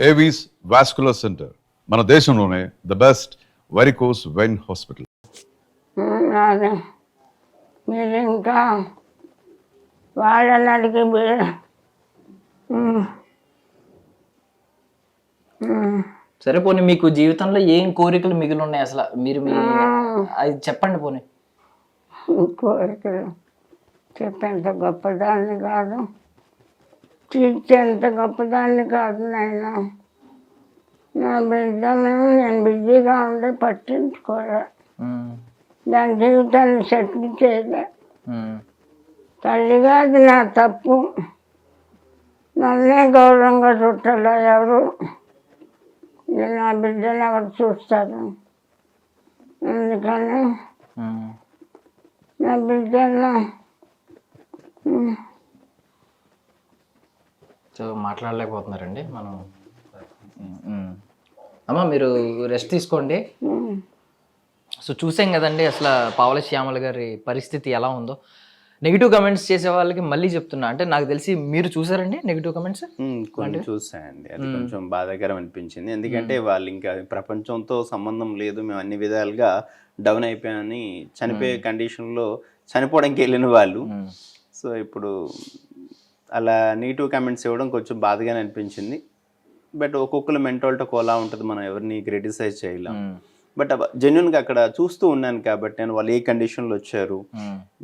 Avis vascular centre మన దేశంలోనే the best varicose vein hospital. అదే మీరు ఇంకా వాళ్ళని అడిగి సరే పోనీ మీకు జీవితంలో ఏం కోరికలు మిగిలి ఉన్నాయి అసలు మీరు అది చెప్పండి పోనీ. కోరికలు చెప్పేంత గొప్పదాన్ని కాదు, తీర్చేంత గొప్పదాన్ని కాదు నాయన. నా బిడ్డను నేను బిజీగా ఉండి పట్టించుకోలే, దాని జీవితాన్ని సెటిల్ చేయలే. తల్లిగా అది నా తప్పు. నన్నే గౌరవంగా చుట్టాల ఎవరు, నా బిడ్డను ఎవరు చూస్తారు? అందుకని నా బిడ్డను సో మాట్లాడలేకపోతున్నారండి మనం. అమ్మ మీరు రెస్ట్ తీసుకోండి. సో చూసాం కదండి అసలు పావల శ్యామల గారి పరిస్థితి ఎలా ఉందో. నెగిటివ్ కమెంట్స్ చేసే వాళ్ళకి మళ్ళీ చెప్తున్నా, అంటే నాకు తెలిసి మీరు చూసారండి నెగిటివ్ కమెంట్స్? కొన్ని చూసాయండి, అది కొంచెం బాధాకరం అనిపించింది. ఎందుకంటే వాళ్ళు ఇంకా ప్రపంచంతో సంబంధం లేదు, మేము అన్ని విధాలుగా డౌన్ అయిపోయామని చనిపోయే కండిషన్లో చనిపోవడానికి వెళ్ళిన వాళ్ళు. సో ఇప్పుడు అలా నెగిటివ్ కామెంట్స్ ఇవ్వడం కొంచెం బాధగానే అనిపించింది. బట్ ఒక్కొక్కరు మెంటాలిటీ ఒకలా ఉంటుంది, మనం ఎవరిని క్రిటిసైజ్ చేయలేం. బట్ జెన్యున్గా అక్కడ చూస్తూ ఉన్నాను కాబట్టి నేను వాళ్ళు ఏ కండిషన్లో వచ్చారు,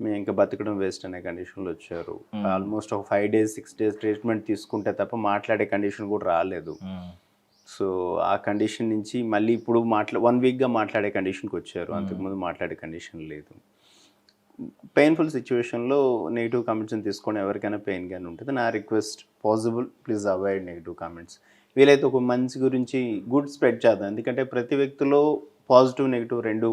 మేము ఇంకా బతకడం వేస్ట్ అనే కండిషన్లో వచ్చారు. ఆల్మోస్ట్ ఒక 5 days 6 days ట్రీట్మెంట్ తీసుకుంటే తప్ప మాట్లాడే కండిషన్ కూడా రాలేదు. సో ఆ కండిషన్ నుంచి మళ్ళీ ఇప్పుడు 1 weekగా మాట్లాడే కండిషన్కి వచ్చారు. అంతకుముందు మాట్లాడే కండిషన్ లేదు. పెయిన్ఫుల్ సిచ్యువేషన్లో నెగిటివ్ కామెంట్స్ని తీసుకొని ఎవరికైనా పెయిన్గానే ఉంటుంది. నా request possible please avoid negative comments. వీలైతే ఒక మంచి గురించి గుడ్ స్ప్రెడ్ చేద్దాం. ఎందుకంటే ప్రతి వ్యక్తిలో పాజిటివ్ నెగిటివ్ రెండూ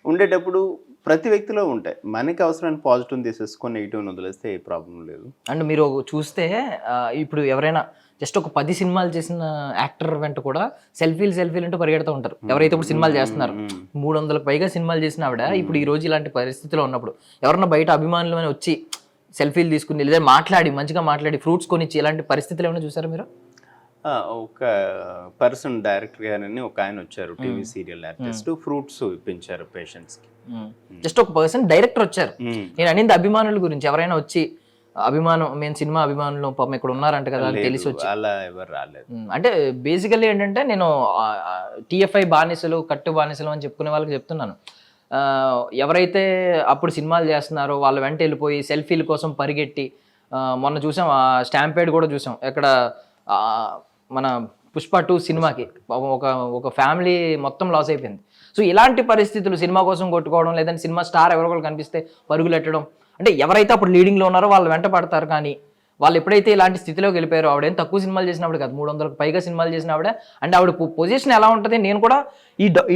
ఉండేటప్పుడు ప్రతి వ్యక్తిలో ఉంటాయి. మనకి అవసరమైన పాజిటివ్ని తీసేసుకొని నెగిటివ్ని వదిలేస్తే ఏ ప్రాబ్లం లేదు. అండ్ మీరు చూస్తే ఇప్పుడు ఎవరైనా జస్ట్ ఒక 10 సినిమాలు చేసిన యాక్టర్ వెంట కూడా సెల్ఫీలు అంటూ పరిగెడుతూ ఉంటారు. ఎవరైతే ఇప్పుడు సినిమాలు చేస్తున్నారు, 300కు పైగా సినిమాలు చేసిన ఆవిడ ఇప్పుడు ఈ రోజు ఇలాంటి పరిస్థితిలో ఉన్నప్పుడు ఎవరన్నా బయట అభిమానులు అని వచ్చి సెల్ఫీలు తీసుకుని లేదా మంచిగా మాట్లాడి ఫ్రూట్స్ కొనిచ్చి ఇలాంటి పరిస్థితులు ఏమైనా చూసారా మీరు? ఒక పర్సన్ డైరెక్టర్ గారని ఒక ఆయన వచ్చారు, టీవీ సీరియల్ ఆర్టిస్ట్, ఫ్రూట్స్ ఇప్పించారు పేషెంట్స్కి. జస్ట్ ఒక పర్సన్ డైరెక్టర్ వచ్చారు. నేను అనింది అభిమానుల గురించి, ఎవరైనా వచ్చి అభిమానం మేము సినిమా అభిమానులు పాపం ఇక్కడ ఉన్నారంట కదా అని తెలిసి వచ్చి అలా ఎవరు రాలేదు. అంటే బేసికల్లీ ఏంటంటే నేను టీఎఫ్ఐ బానిసలు కట్టు బానిసలు అని చెప్పుకునే వాళ్ళకి చెప్తున్నాను, ఎవరైతే అప్పుడు సినిమాలు చేస్తున్నారో వాళ్ళ వెంట వెళ్ళిపోయి సెల్ఫీల కోసం పరిగెట్టి, మొన్న చూసాం స్టాంపేడ్ కూడా చూసాం, ఎక్కడ మన పుష్ప 2 సినిమాకి ఒక ఫ్యామిలీ మొత్తం లాస్ అయిపోయింది. సో ఇలాంటి పరిస్థితులు సినిమా కోసం కొట్టుకోవడం, లేదంటే సినిమా స్టార్ ఎవరికొకరు కనిపిస్తే పరుగులు పెట్టడం, అంటే ఎవరైతే అప్పుడు లీడింగ్లో ఉన్నారో వాళ్ళు వెంట పడతారు. కానీ వాళ్ళు ఎప్పుడైతే ఇలాంటి స్థితిలోకి వెళ్ళిపోయారో, ఆవిడేం తక్కువ సినిమాలు చేసినప్పుడు కాదు, 300కు పైగా సినిమాలు చేసిన ఆవిడ. అంటే ఆవిడ పొజిషన్ ఎలా ఉంటుంది, నేను కూడా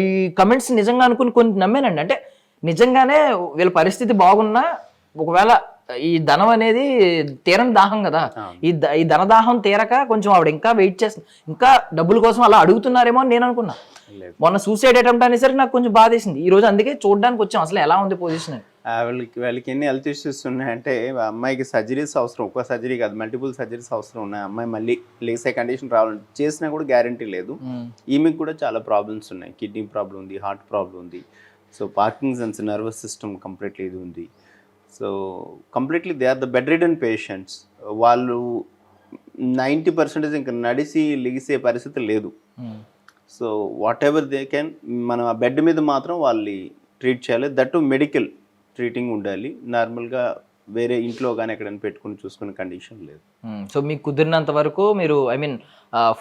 ఈ కమెంట్స్ నిజంగా అనుకుని కొన్ని నమ్మానండి. అంటే నిజంగానే వీళ్ళ పరిస్థితి బాగున్నా, ఒకవేళ ఈ ధనం అనేది తీరని దాహం కదా, ఈ ధనదాహం తీరక కొంచెం ఆవిడ ఇంకా వెయిట్ చేస్తుంది, ఇంకా డబ్బుల కోసం అలా అడుగుతున్నారేమో అని నేను అనుకున్నా. మొన్న సూసైడ్ అటెంప్ట్ అనేసరికి నాకు కొంచెం బాధేసింది. ఈ రోజు అందుకే చూడడానికి వచ్చాం అసలు ఎలా ఉంది పొజిషన్ అని. వాళ్ళకి ఎన్ని హెల్త్ ఇష్యూస్ ఉన్నాయంటే, అమ్మాయికి సర్జరీస్ అవసరం, ఒక్క సర్జరీ కాదు మల్టిపుల్ సర్జరీస్ అవసరం ఉన్నాయి. అమ్మాయి మళ్ళీ లేసే కండిషన్ రావాలంటే చేసినా కూడా గ్యారంటీ లేదు. ఈమెకి కూడా చాలా ప్రాబ్లమ్స్ ఉన్నాయి, కిడ్నీ ప్రాబ్లం ఉంది, హార్ట్ ప్రాబ్లం ఉంది, so Parkinson's, nervous system completely ఇది ఉంది. So completely they are the bedridden patients. వాళ్ళు 90% ఇంకా నడిసి లెగిసే పరిస్థితి లేదు. So whatever they can, మనం ఆ బెడ్ మీద మాత్రం వాళ్ళని ట్రీట్ చేయాలి. దట్టు మెడికల్ ట్రీటింగ్ ఉండాలి. నార్మల్గా వేరే ఇంట్లో కానీ ఎక్కడైనా పెట్టుకుని చూసుకునే కండిషన్ లేదు. సో మీకు కుదిరినంత వరకు మీరు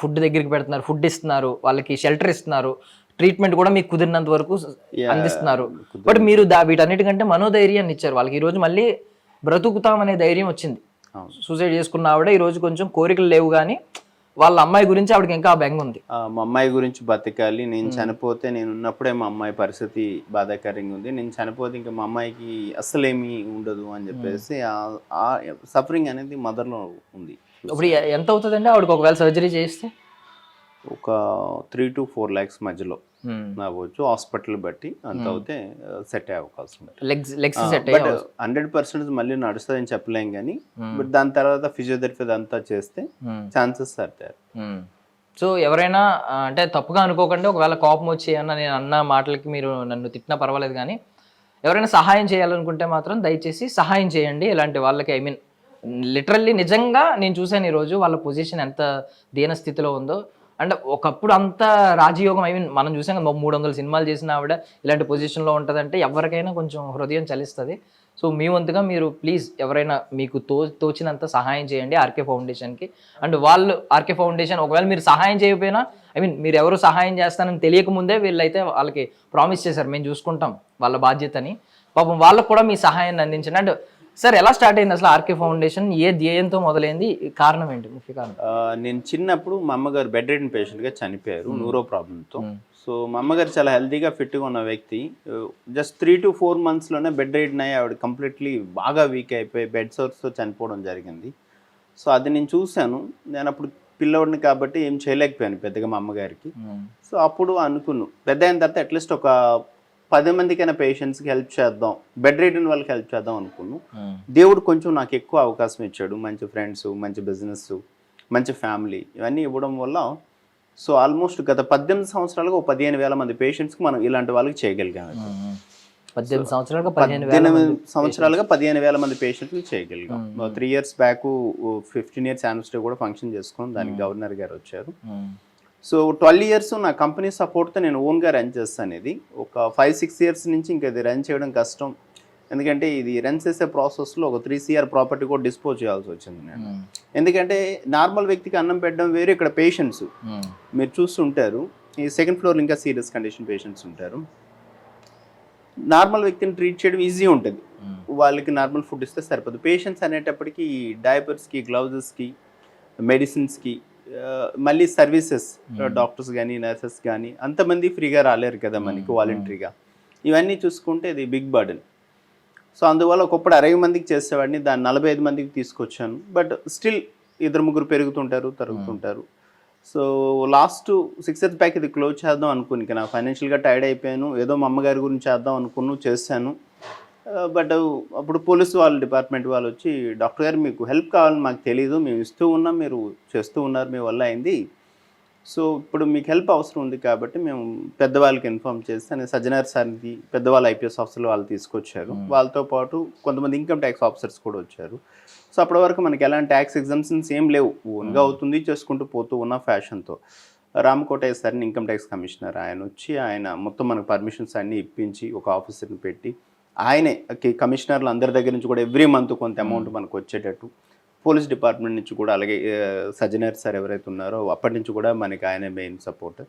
ఫుడ్ దగ్గరికి పెడుతున్నారు, ఫుడ్ ఇస్తున్నారు, వాళ్ళకి షెల్టర్ ఇస్తున్నారు, ట్రీట్మెంట్ కూడా మీకు కుదిరినంత వరకు అందిస్తున్నారు. బట్ మీరు వీటన్నిటికంటే మనోధైర్యాన్ని ఇచ్చారు వాళ్ళకి. ఈరోజు మళ్ళీ బ్రతుకుతామనే ధైర్యం వచ్చింది. సూసైడ్ చేసుకున్న ఆవిడ ఈరోజు కొంచెం కోరికలు లేవు, కానీ వాళ్ళ అమ్మాయి గురించి ఆవిడకి ఇంకా బెంగ ఉంది. మా అమ్మాయి గురించి బతకాలి, నేను చనిపోతే, నేను ఉన్నప్పుడే మా అమ్మాయి పరిస్థితి బాధాకరంగా ఉంది, నేను చనిపోతే ఇంకా మా అమ్మాయికి అస్సలేమీ ఉండదు అని చెప్పేసి ఆ సఫరింగ్ అనేది మదర్లో ఉంది. ఇప్పుడు ఎంత అవుతుందండి ఆవిడకి ఒకవేళ సర్జరీ చేస్తే? ఒక 3 to 4 lakhs మధ్యలో అవ్వచ్చు, హాస్పిటల్ బట్టి అంత అవుతే సెట్ అయ్యే అవకాశం ఉంది. లెగ్స్ సెట్ బట్ 100% మళ్ళీ నడుస్తుందని చెప్పలేం కానీ, బట్ దాని తర్వాత ఫిజియోథెరపీ అంతా చేస్తే ఛాన్సెస్ ఆర్ దేర్. సో ఎవరైనా అంటే తప్పుగా అనుకోకండి, ఒకవేళ కోపం వచ్చి అన్న నేను అన్న మాటలకి మీరు నన్ను తిట్టినా పర్వాలేదు, కానీ ఎవరైనా సహాయం చేయాలనుకుంటే మాత్రం దయచేసి సహాయం చేయండి ఇలాంటి వాళ్ళకి. ఐ మీన్ లిటరల్లీ నిజంగా నేను చూశాను ఈరోజు వాళ్ళ పొజిషన్ ఎంత దీన స్థితిలో ఉందో. అంటే ఒకప్పుడు అంత రాజయోగం, ఐ మీన్ మనం చూసాం కదా 300 సినిమాలు చేసిన ఆవిడ ఇలాంటి పొజిషన్లో ఉంటుందంటే ఎవరికైనా కొంచెం హృదయం చలిస్తుంది. సో మీ వంతుగా మీరు ప్లీజ్ ఎవరైనా మీకు తోచినంత సహాయం చేయండి ఆర్కే ఫౌండేషన్కి. అండ్ వాళ్ళు ఆర్కే ఫౌండేషన్ ఒకవేళ మీరు సహాయం చేయకపోయినా, ఐ మీన్ మీరు ఎవరు సహాయం చేస్తానని తెలియకముందే వీళ్ళైతే వాళ్ళకి ప్రామిస్ చేశారు మేము చూసుకుంటాం వాళ్ళ బాధ్యతని. పాపం వాళ్ళకు కూడా మీ సహాయాన్ని అందించండి. అండ్ సార్ ఎలా స్టార్ట్ అయింది అసలు ఆర్కే ఫౌండేషన్, ఏ ధ్యేయంతో మొదలైంది, కారణం ఏంటి, ముఖ్య కారణం? నేను చిన్నప్పుడు మా అమ్మగారు బెడ్ రిడెన్ పేషెంట్గా చనిపోయారు న్యూరో ప్రాబ్లంతో. సో మా అమ్మగారు చాలా హెల్తీగా ఫిట్గా ఉన్న వ్యక్తి. జస్ట్ 3 to 4 monthsలోనే బెడ్ రిడెన్ అయ్యి ఆవిడ కంప్లీట్లీ బాగా వీక్ అయిపోయి బెడ్ సోర్స్తో చనిపోవడం జరిగింది. సో అది నేను చూశాను. నేను అప్పుడు పిల్లవాడిని కాబట్టి ఏం చేయలేకపోయాను పెద్దగా మా అమ్మగారికి. సో అప్పుడు అనుకున్నాను పెద్ద అయిన తర్వాత అట్లీస్ట్ ఒక 10 మందికైనా పేషెంట్స్కి హెల్ప్ చేద్దాం, బెడ్ రిడెన్ వాళ్ళకి హెల్ప్ చేద్దాం అనుకున్నాను. దేవుడు కొంచెం నాకు ఎక్కువ అవకాశం ఇచ్చాడు, మంచి ఫ్రెండ్స్, మంచి బిజినెస్, మంచి ఫ్యామిలీ ఇవన్నీ ఇవ్వడం వల్ల సో ఆల్మోస్ట్ గత 18 సంవత్సరాలుగా 15,000 మంది పేషెంట్స్కి మనం ఇలాంటి వాళ్ళకి చేయగలిగాం. 18 సంవత్సరాలుగా 15 సంవత్సరాలుగా 15,000 మంది పేషెంట్కి చేయగలిగాం. 3 years బ్యాక్ 15 years యానివర్సరీ కూడా ఫంక్షన్ చేసుకున్నాం, దానికి గవర్నర్ గారు వచ్చారు. సో 12 years నా కంపెనీ సపోర్ట్తో నేను ఓన్గా రన్ చేస్తాను. ఇది ఒక 5-6 years నుంచి ఇంకా ఇది రన్ చేయడం కష్టం, ఎందుకంటే ఇది రన్ చేసే ప్రాసెస్లో ఒక 3 crore ప్రాపర్టీ కూడా డిస్పోజ్ చేయాల్సి వచ్చింది నేను. ఎందుకంటే నార్మల్ వ్యక్తికి అన్నం పెట్టడం వేరు, ఇక్కడ పేషెంట్స్ మీరు చూస్తుంటారు ఈ 2nd floor ఇంకా సీరియస్ కండిషన్ పేషెంట్స్ ఉంటారు. నార్మల్ వ్యక్తిని ట్రీట్ చేయడం ఈజీ ఉంటుంది, వాళ్ళకి నార్మల్ ఫుడ్ ఇస్తే సరిపోదు. పేషెంట్స్ అనేటప్పటికి డైపర్స్కి, గ్లౌజెస్కి, మెడిసిన్స్కి, మళ్ళీ సర్వీసెస్, డాక్టర్స్ కానీ నర్సెస్ కానీ అంతమంది ఫ్రీగా రాలేరు కదా మనకి వాలంటరీగా. ఇవన్నీ చూసుకుంటే ఇది బిగ్ బర్డెన్. సో అందువల్ల ఒకప్పుడు 60 మందికి చేసేవాడిని, దాన్ని 45 మందికి తీసుకొచ్చాను. బట్ స్టిల్ 2-3 పెరుగుతుంటారు, తరుగుతుంటారు. సో లాస్ట్ 6 years బ్యాక్ ఇది క్లోజ్ చేద్దాం అనుకుని, నా ఫైనాన్షియల్గా టైర్డ్ అయిపోయాను, ఏదో మా అమ్మగారి గురించి చేద్దాం అనుకున్నాను, చేశాను. బట్ అప్పుడు పోలీసు వాళ్ళ డిపార్ట్మెంట్ వాళ్ళు వచ్చి, డాక్టర్ గారు మీకు హెల్ప్ కావాలని మాకు తెలీదు, మేము ఇస్తూ ఉన్నాం, మీరు చేస్తూ ఉన్నారు, మీ వల్ల అయింది. సో ఇప్పుడు మీకు హెల్ప్ అవసరం ఉంది కాబట్టి మేము పెద్దవాళ్ళకి ఇన్ఫార్మ్ చేస్తే సజ్జనార్ సార్కి పెద్దవాళ్ళు IPS ఆఫీసర్లు వాళ్ళు తీసుకొచ్చారు. వాళ్ళతో పాటు కొంతమంది ఇన్కమ్ ట్యాక్స్ ఆఫీసర్స్ కూడా వచ్చారు. సో అప్పటి వరకు మనకి ఎలాంటి ట్యాక్స్ ఎగ్జామ్షన్స్ ఏం లేవు, ఓన్గా అవుతుంది, చేసుకుంటూ పోతూ ఉన్న ఫ్యాషన్తో. రామకోటయ్య సార్ని ఇన్కమ్ ట్యాక్స్ కమిషనర్ ఆయన వచ్చి, ఆయన మొత్తం మనకు పర్మిషన్స్ అన్నీ ఇప్పించి ఒక ఆఫీసర్ని పెట్టి, ఆయనే కమిషనర్లు అందరి దగ్గర నుంచి కూడా ఎవ్రీ మంత్ కొంత అమౌంట్ మనకు వచ్చేటట్టు, పోలీస్ డిపార్ట్మెంట్ నుంచి కూడా అలాగే సజ్జనర్ సార్ ఎవరైతే ఉన్నారో అప్పటి నుంచి కూడా మనకి ఆయనే మెయిన్ సపోర్ట్.